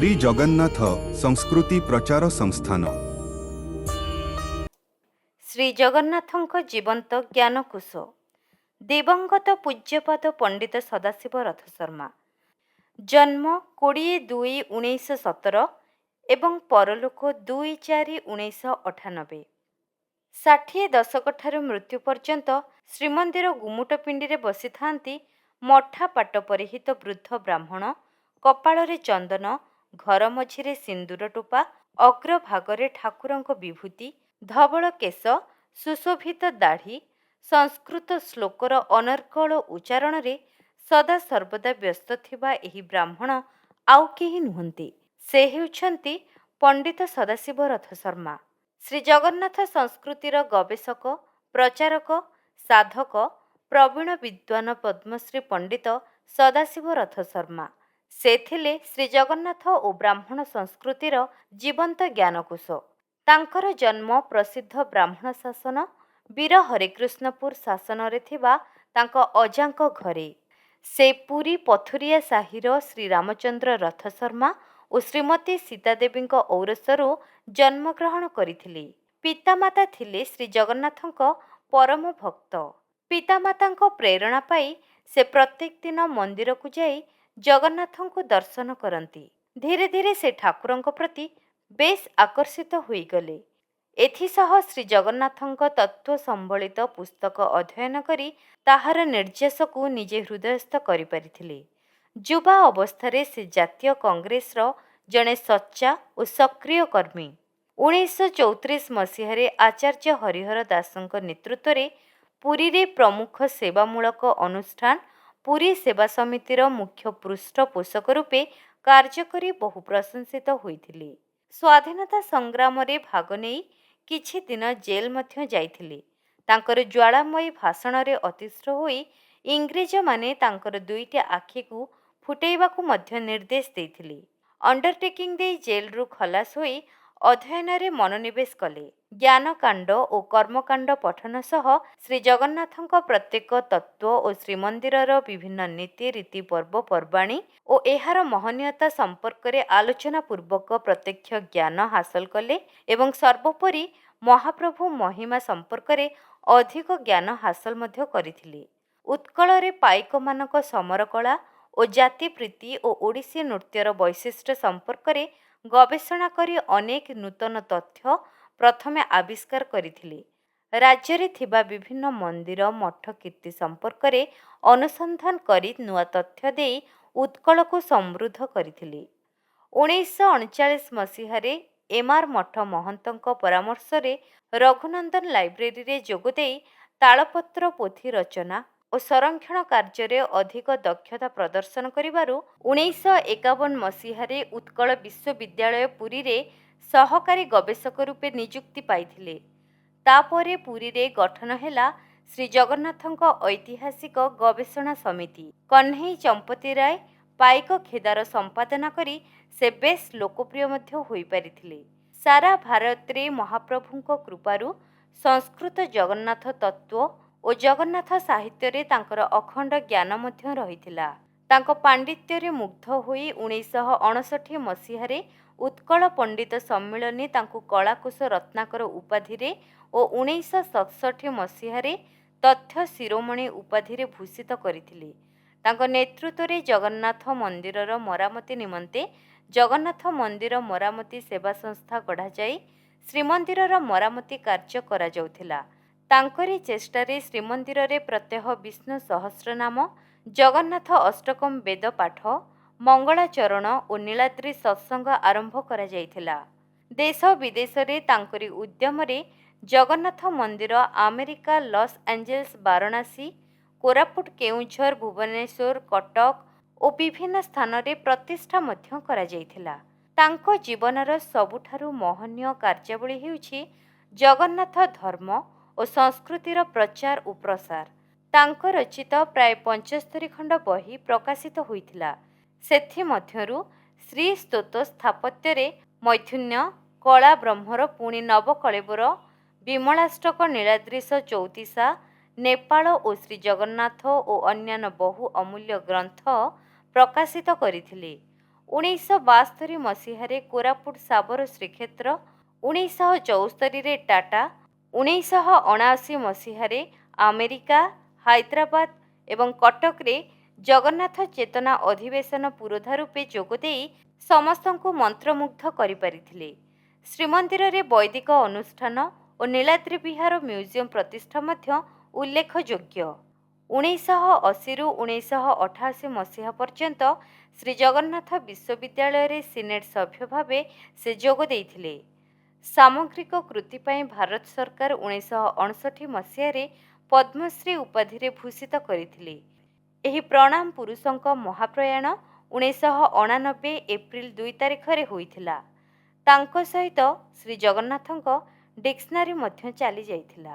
ଶ୍ରୀ ଜଗନ୍ନାଥ ସଂସ୍କୃତି ପ୍ରଚାର ସଂସ୍ଥାନ। ଶ୍ରୀ ଜଗନ୍ନାଥଙ୍କ ଜୀବନ୍ତ ଜ୍ଞାନକୋଷ। ଦିବଙ୍ଗତ ପୂଜ୍ୟପାଦ ପଣ୍ଡିତ ସଦାଶିବ ରଥ ଶର୍ମା। ଜନ୍ମ 20/2/1917 ଏବଂ ପରଲୋକ 2/4/1998। 60 ଦଶକଠାରୁ ମୃତ୍ୟୁ ପର୍ଯ୍ୟନ୍ତ ଶ୍ରୀମନ୍ଦିର ଗୁମୁଟ ପିଣ୍ଡିରେ ବସିଥାନ୍ତି ମଠା ପାଟ ପରିହିତ ବୃଦ୍ଧ ବ୍ରାହ୍ମଣ। କପାଳରେ ଚନ୍ଦନ, ଘର ମଝିରେ ସିନ୍ଦୁର ଟୋପା, ଅଗ୍ରଭାଗରେ ଠାକୁରଙ୍କ ବିଭୂତି, ଧବଳ କେଶ, ସୁଶୋଭିତ ଦାଢ଼ି। ସଂସ୍କୃତ ଶ୍ଲୋକର ଅନର୍ଗଳ ଉଚ୍ଚାରଣରେ ସଦା ସର୍ବଦା ବ୍ୟସ୍ତ ଥିବା ଏହି ବ୍ରାହ୍ମଣ ଆଉ କେହି ନୁହନ୍ତି, ସେ ହେଉଛନ୍ତି ପଣ୍ଡିତ ସଦାଶିବ ରଥ ଶର୍ମା। ଶ୍ରୀଜଗନ୍ନାଥ ସଂସ୍କୃତିର ଗବେଷକ, ପ୍ରଚାରକ, ସାଧକ, ପ୍ରବୀଣ ବିଦ୍ୱାନ ପଦ୍ମଶ୍ରୀ ପଣ୍ଡିତ ସଦାଶିବ ରଥ ଶର୍ମା। ସେ ଥିଲେ ଶ୍ରୀଜଗନ୍ନାଥ ଓ ବ୍ରାହ୍ମଣ ସଂସ୍କୃତିର ଜୀବନ୍ତ ଜ୍ଞାନକୋଷ। ତାଙ୍କର ଜନ୍ମ ପ୍ରସିଦ୍ଧ ବ୍ରାହ୍ମଣ ଶାସନ ବୀର ହରେକୃଷ୍ଣପୁର ଶାସନରେ ଥିବା ତାଙ୍କ ଅଜାଙ୍କ ଘରେ। ସେ ପୁରୀ ପଥୁରିଆ ସାହିର ଶ୍ରୀରାମଚନ୍ଦ୍ର ରଥ ଶର୍ମା ଓ ଶ୍ରୀମତୀ ସୀତାଦେବୀଙ୍କ ଔରସରୁ ଜନ୍ମଗ୍ରହଣ କରିଥିଲେ। ପିତାମାତା ଥିଲେ ଶ୍ରୀଜଗନ୍ନାଥଙ୍କ ପରମ ଭକ୍ତ। ପିତାମାତାଙ୍କ ପ୍ରେରଣା ପାଇ ସେ ପ୍ରତ୍ୟେକ ଦିନ ମନ୍ଦିରକୁ ଯାଇ ଜଗନ୍ନାଥଙ୍କୁ ଦର୍ଶନ କରନ୍ତି। ଧୀରେ ଧୀରେ ସେ ଠାକୁରଙ୍କ ପ୍ରତି ବେଶ୍ ଆକର୍ଷିତ ହୋଇଗଲେ। ଏଥିସହ ଶ୍ରୀଜଗନ୍ନାଥଙ୍କ ତତ୍ତ୍ୱ ସମ୍ବଳିତ ପୁସ୍ତକ ଅଧ୍ୟୟନ କରି ତାହାର ନିର୍ଯାସକୁ ନିଜେ ହୃଦୟସ୍ଥ କରିପାରିଥିଲେ। ଯୁବା ଅବସ୍ଥାରେ ସେ ଜାତୀୟ କଂଗ୍ରେସର ଜଣେ ସଚ୍ଚା ଓ ସକ୍ରିୟ କର୍ମୀ। 1934 ମସିହାରେ ଆଚାର୍ଯ୍ୟ ହରିହର ଦାସଙ୍କ ନେତୃତ୍ୱରେ ପୁରୀରେ ପ୍ରମୁଖ ସେବାମୂଳକ ଅନୁଷ୍ଠାନ ପୁରୀ ସେବା ସମିତିର ମୁଖ୍ୟ ପୃଷ୍ଠପୋଷକ ରୂପେ କାର୍ଯ୍ୟ କରି ବହୁ ପ୍ରଶଂସିତ ହୋଇଥିଲେ। ସ୍ୱାଧୀନତା ସଂଗ୍ରାମରେ ଭାଗ ନେଇ କିଛି ଦିନ ଜେଲ୍ ମଧ୍ୟ ଯାଇଥିଲେ। ତାଙ୍କର ଜ୍ୱାଳାମୟୀ ଭାଷଣରେ ଅତିଷ୍ଠ ହୋଇ ଇଂରେଜମାନେ ତାଙ୍କର ଦୁଇଟି ଆଖିକୁ ଫୁଟାଇବାକୁ ମଧ୍ୟ ନିର୍ଦ୍ଦେଶ ଦେଇଥିଲେ। ଅଣ୍ଡରଟେକିଂ ଦେଇ ଜେଲରୁ ଖଲାସ ହୋଇ ଅଧ୍ୟୟନରେ ମନୋନିବେଶ କଲେ। ଜ୍ଞାନକାଣ୍ଡ ଓ କର୍ମକାଣ୍ଡ ପଠନ ସହ ଶ୍ରୀଜଗନ୍ନାଥଙ୍କ ପ୍ରତ୍ୟେକ ତତ୍ତ୍ୱ ଓ ଶ୍ରୀମନ୍ଦିରର ବିଭିନ୍ନ ନୀତି ରୀତି ପର୍ବପର୍ବାଣୀ ଓ ଏହାର ମହନୀୟତା ସମ୍ପର୍କରେ ଆଲୋଚନା ପୂର୍ବକ ପ୍ରତ୍ୟକ୍ଷ ଜ୍ଞାନ ହାସଲ କଲେ ଏବଂ ସର୍ବୋପରି ମହାପ୍ରଭୁ ମହିମା ସମ୍ପର୍କରେ ଅଧିକ ଜ୍ଞାନ ହାସଲ ମଧ୍ୟ କରିଥିଲେ। ଉତ୍କଳରେ ପାଇକମାନଙ୍କ ସମର କଳା ଓ ଜାତିପ୍ରୀତି ଓ ଓଡ଼ିଶୀ ନୃତ୍ୟର ବୈଶିଷ୍ଟ୍ୟ ସମ୍ପର୍କରେ ଗବେଷଣା କରି ଅନେକ ନୂତନ ତଥ୍ୟ ପ୍ରଥମେ ଆବିଷ୍କାର କରିଥିଲେ। ରାଜ୍ୟରେ ଥିବା ବିଭିନ୍ନ ମନ୍ଦିର ମଠ କୀର୍ତ୍ତି ସମ୍ପର୍କରେ ଅନୁସନ୍ଧାନ କରି ନୂଆ ତଥ୍ୟ ଦେଇ ଉତ୍କଳକୁ ସମୃଦ୍ଧ କରିଥିଲେ। 1939 ମସିହାରେ ଏମାର ମଠ ମହନ୍ତଙ୍କ ପରାମର୍ଶରେ ରଘୁନନ୍ଦନ ଲାଇବ୍ରେରୀରେ ଯୋଗଦେଇ ତାଳପତ୍ର ପୋଥି ରଚନା ଓ ସଂରକ୍ଷଣ କାର୍ଯ୍ୟରେ ଅଧିକ ଦକ୍ଷତା ପ୍ରଦର୍ଶନ କରିବାରୁ 1951 ମସିହାରେ ଉତ୍କଳ ବିଶ୍ୱବିଦ୍ୟାଳୟ ପୁରୀରେ ସହକାରୀ ଗବେଷକ ରୂପେ ନିଯୁକ୍ତି ପାଇଥିଲେ। ତାପରେ ପୁରୀରେ ଗଠନ ହେଲା ଶ୍ରୀଜଗନ୍ନାଥଙ୍କ ଐତିହାସିକ ଗବେଷଣା ସମିତି। କହ୍ନେଇ ଚମ୍ପତି ରାୟ ପାଇକ ଖେଦାର ସମ୍ପାଦନା କରି ସେ ବେଶ୍ ଲୋକପ୍ରିୟ ମଧ୍ୟ ହୋଇପାରିଥିଲେ। ସାରା ଭାରତରେ ମହାପ୍ରଭୁଙ୍କ କୃପାରୁ ସଂସ୍କୃତ ଜଗନ୍ନାଥ ତତ୍ତ୍ୱ ଓ ଜଗନ୍ନାଥ ସାହିତ୍ୟରେ ତାଙ୍କର ଅଖଣ୍ଡ ଜ୍ଞାନ ମଧ୍ୟ ରହିଥିଲା। ତାଙ୍କ ପାଣ୍ଡିତ୍ୟରେ ମୁଗ୍ଧ ହୋଇ 1959 ମସିହାରେ ଉତ୍କଳ ପଣ୍ଡିତ ସମ୍ମିଳନୀ ତାଙ୍କୁ କଳାକୁଶ ରତ୍ନାକର ଉପାଧିରେ ଓ 1967 ମସିହାରେ ତଥ୍ୟ ଶିରୋମଣି ଉପାଧିରେ ଭୂଷିତ କରିଥିଲେ। ତାଙ୍କ ନେତୃତ୍ୱରେ ଜଗନ୍ନାଥ ମନ୍ଦିରର ମରାମତି ନିମନ୍ତେ ଜଗନ୍ନାଥ ମନ୍ଦିର ମରାମତି ସେବା ସଂସ୍ଥା ଗଢ଼ାଯାଇ ଶ୍ରୀମନ୍ଦିରର ମରାମତି କାର୍ଯ୍ୟ କରାଯାଉଥିଲା। ତାଙ୍କରି ଚେଷ୍ଟାରେ ଶ୍ରୀମନ୍ଦିରରେ ପ୍ରତ୍ୟହ ବିଷ୍ଣୁ ସହସ୍ରନାମ, ଜଗନ୍ନାଥ ଅଷ୍ଟକମ୍ ବେଦ ପାଠ, ମଙ୍ଗଳାଚରଣ ଓ ନୀଳାଦ୍ରି ସତ୍ସଙ୍ଗ ଆରମ୍ଭ କରାଯାଇଥିଲା। ଦେଶ ବିଦେଶରେ ତାଙ୍କରି ଉଦ୍ୟମରେ ଜଗନ୍ନାଥ ମନ୍ଦିର America, Los Angeles, Varanasi, Koraput, Keonjhar, Bhubaneswar, Cuttack ଓ ବିଭିନ୍ନ ସ୍ଥାନରେ ପ୍ରତିଷ୍ଠା ମଧ୍ୟ କରାଯାଇଥିଲା। ତାଙ୍କ ଜୀବନର ସବୁଠାରୁ ମହନୀୟ କାର୍ଯ୍ୟାବଳୀ ହେଉଛି ଜଗନ୍ନାଥ ଧର୍ମ ଓ ସଂସ୍କୃତିର ପ୍ରଚାର ଓ ପ୍ରସାର। ତାଙ୍କ ରଚିତ ପ୍ରାୟ 75 ଖଣ୍ଡ ବହି ପ୍ରକାଶିତ ହୋଇଥିଲା। ସେଥିମଧ୍ୟରୁ ଶ୍ରୀ ସ୍ତୋତ୍ର ସ୍ଥାପତ୍ୟରେ ମୈଥୁନ୍ୟ, କଳା ବ୍ରହ୍ମର ପୁଣି ନବକଳେବର, ବିମଳାଷ୍ଟକ, ନୀଳାଦ୍ରିଶ ଚଉତିଶା, ନେପାଳ ଓ ଶ୍ରୀଜଗନ୍ନାଥ ଓ ଅନ୍ୟାନ୍ୟ ବହୁ ଅମୂଲ୍ୟ ଗ୍ରନ୍ଥ ପ୍ରକାଶିତ କରିଥିଲେ। 1972 ମସିହାରେ କୋରାପୁଟ ଶାବର ଶ୍ରୀକ୍ଷେତ୍ର, 1974ରେ ଟାଟା, 1979 ମସିହାରେ ଆମେରିକା, ହାଇଦ୍ରାବାଦ ଏବଂ କଟକରେ ଜଗନ୍ନାଥ ଚେତନା ଅଧିବେଶନ ପୁରୋଧା ରୂପେ ଯୋଗଦେଇ ସମସ୍ତଙ୍କୁ ମନ୍ତ୍ରମୁଗ୍ଧ କରିପାରିଥିଲେ। ଶ୍ରୀମନ୍ଦିରରେ ବୈଦିକ ଅନୁଷ୍ଠାନ ଓ ନୀଳାଦ୍ରି ବିହାର ମ୍ୟୁଜିୟମ ପ୍ରତିଷ୍ଠା ମଧ୍ୟ ଉଲ୍ଲେଖଯୋଗ୍ୟ। 1980ରୁ 1988 ମସିହା ପର୍ଯ୍ୟନ୍ତ ଶ୍ରୀଜଗନ୍ନାଥ ବିଶ୍ୱବିଦ୍ୟାଳୟରେ ସିନେଟ୍ ସଭ୍ୟ ଭାବେ ସେ ଯୋଗ ଦେଇଥିଲେ। ସାମଗ୍ରିକ କୃତି ପାଇଁ ଭାରତ ସରକାର 1959 ମସିହାରେ ପଦ୍ମଶ୍ରୀ ଉପାଧିରେ ଭୂଷିତ କରିଥିଲେ। ଏହି ପ୍ରଣାମ ପୁରୁଷଙ୍କ ମହାପ୍ରୟାଣ 1989 ଏପ୍ରିଲ 2 ତାରିଖରେ ହୋଇଥିଲା। ତାଙ୍କ ସହିତ ଶ୍ରୀଜଗନ୍ନାଥଙ୍କ ଡିକ୍ସନାରୀ ମଧ୍ୟ ଚାଲି ଯାଇଥିଲା।